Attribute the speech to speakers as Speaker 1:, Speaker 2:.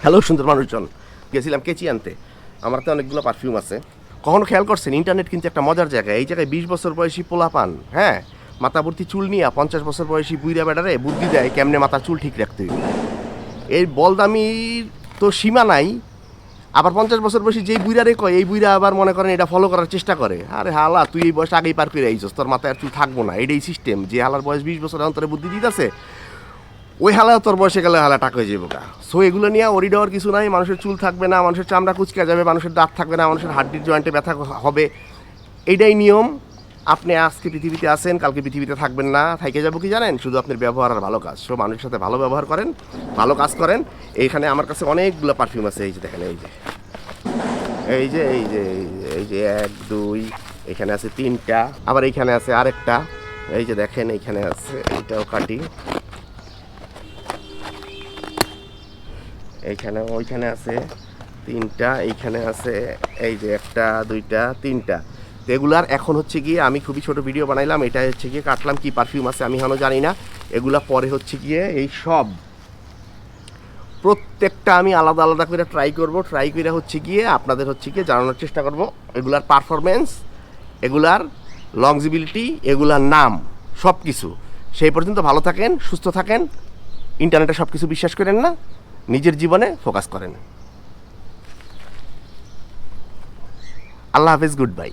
Speaker 1: Hello সুন্দর মানুষজন, গেছিলাম কেচি আনতে। আমার তো অনেকগুলো পারফিউম আছে। কখনো খেয়াল করছেন ইন্টারনেট কিন্তু একটা মজার জায়গা। এই জায়গায় 20 বছর বয়সী পোলা পান, হ্যাঁ, মাথা ভর্তি চুল নিয়ে 50 বছর বয়সী বুইরা বেড়ারে বুদ্ধি দেয় কেমনে মাথা চুল ঠিক রাখতে হইবে। এই বলদামির তো সীমা নাই। আবার 50 বছর বয়সী যেই বুইরারে কয়, এই বুইরা আবার মনে করেন এটা ফলো করার চেষ্টা করে। আরে হালা, তুই এই বয়স আগেই পার করে আইছস, তোর মাথায় আর চুল থাকবো না। এটাই সিস্টেম। যে হালার বয়স 20 বছর অন্তরে বুদ্ধি দিতেছে, ওই হালা তোর বয়সে গেলে হালা টাকা হয়ে যাবো গা। সো এগুলো নিয়ে ওরি দেওয়ার কিছু নাই। মানুষের চুল থাকবে না, মানুষের চামড়া কুচকে যাবে, মানুষের দাঁত থাকবে না, মানুষের হাড্ডির জয়েন্টে ব্যথা হবে। এইটাই নিয়ম। আপনি আজকে পৃথিবীতে আছেন, কালকে পৃথিবীতে থাকবেন না। থাইকে যাবো কি জানেন? শুধু আপনার ব্যবহার আর ভালো কাজ। সো মানুষের সাথে ভালো ব্যবহার করেন, ভালো কাজ করেন। এইখানে আমার কাছে অনেকগুলো পারফিউম আছে। এই যে দেখেন, এই যে এই যে এই যে এই যে 1 2, এখানে আছে 3টা, আবার এইখানে আছে আরেকটা। এই যে দেখেন, এইখানে আছে, এইটাও কাটি, এইখানে ওইখানে আছে 3টা, এইখানে আছে এই যে 1টা 2টা 3টা। তো এগুলার এখন হচ্ছে গিয়ে আমি খুবই ছোট ভিডিও বানাইলাম। এটা হচ্ছে গিয়ে কাটলাম কি পারফিউম আছে আমি এখনও জানি না। এগুলা পরে হচ্ছে গিয়ে এই সব প্রত্যেকটা আমি আলাদা আলাদা করে ট্রাই করে হচ্ছে গিয়ে আপনাদের হচ্ছে গিয়ে জানানোর চেষ্টা করব এগুলার পারফরমেন্স, এগুলার লংজিবিলিটি, এগুলার নাম, সব কিছু। সেই পর্যন্ত ভালো থাকেন, সুস্থ থাকেন। ইন্টারনেটে সব কিছু বিশ্বাস করেন না, নিজের জীবনে ফোকাস করেন। আল্লাহ হাফেজ, গুড বাই।